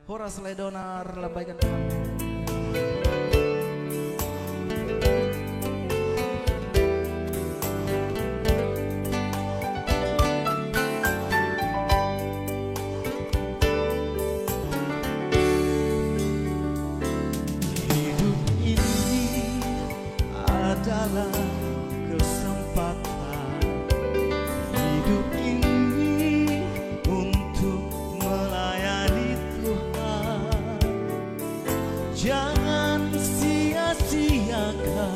Horas Ledonar lambaikan tangan. Hidup ini adalah kesempatan. Hidup ini untuk melayani Tuhan. Jangan sia-siakan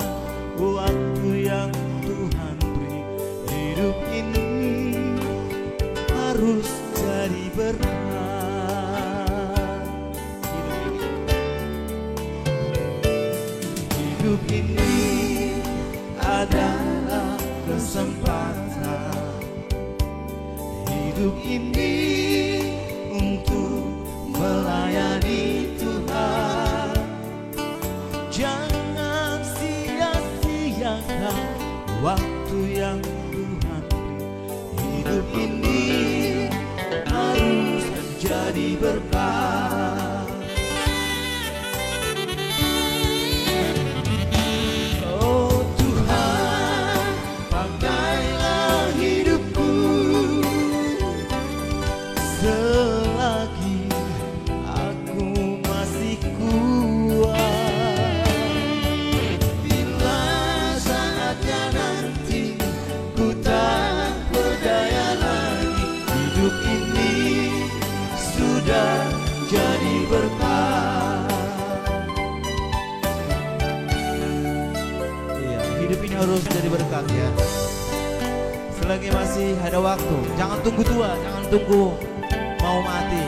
waktu yang Tuhan beri. Hidup ini harus jadi berkat. Hidup ini adalah kesempatan. Hidup ini untuk melayani Tuhan. Jangan sia-siakan waktu yang Tuhan beri. Hidup ini harus jadi berkat. Oh Tuhan, pakailah hidupku selagi aku masih kuat. Bila saatnya nanti ku tak berdaya lagi, hidup ini sudah jadi berkat. Iya, hidup ini harus jadi berkat ya. Selagi masih ada waktu, jangan tunggu tua, jangan tunggu mau mati.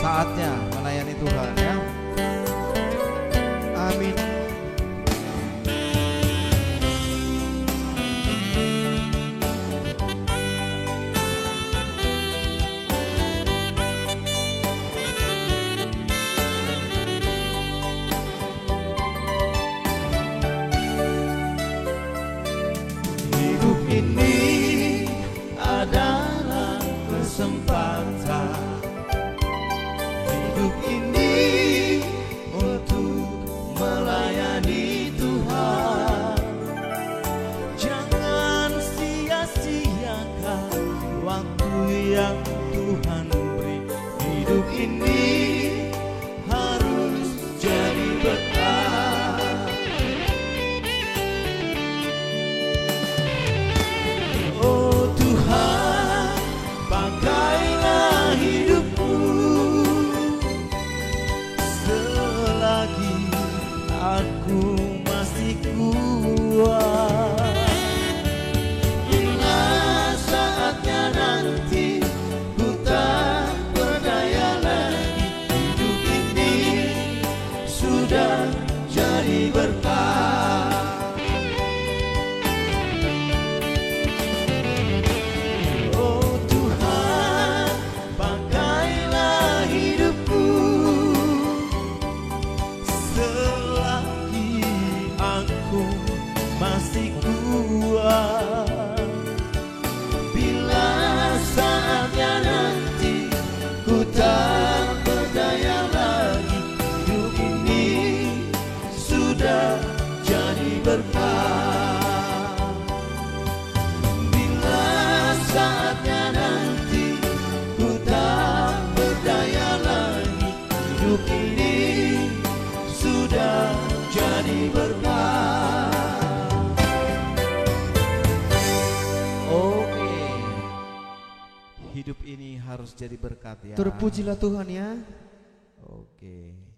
Saatnya melayani Tuhan ya. Amin. Hidup ini adalah kesempatan. Hidup ini untuk melayani Tuhan. Jangan sia-siakan waktu yang Tuhan beri. Hidup ini harus jadi berkat. Oh Tuhan, pakailah hidupku selagi aku masih kuat. Bila saatnya nanti ku tak berdaya lagi, hidup ini sudah jadi berkat. Oh Tuhan, pakailah hidupku selagi aku masih kuat. Bila saatnya nanti ku tak berdaya lagi, hidup ini sudah jadi berkat. Bila saatnya nanti ku tak berdaya lagi, hidup ini sudah jadi berkat. Oke. Hidup ini harus jadi berkat ya. Terpujilah Tuhan ya. Oke.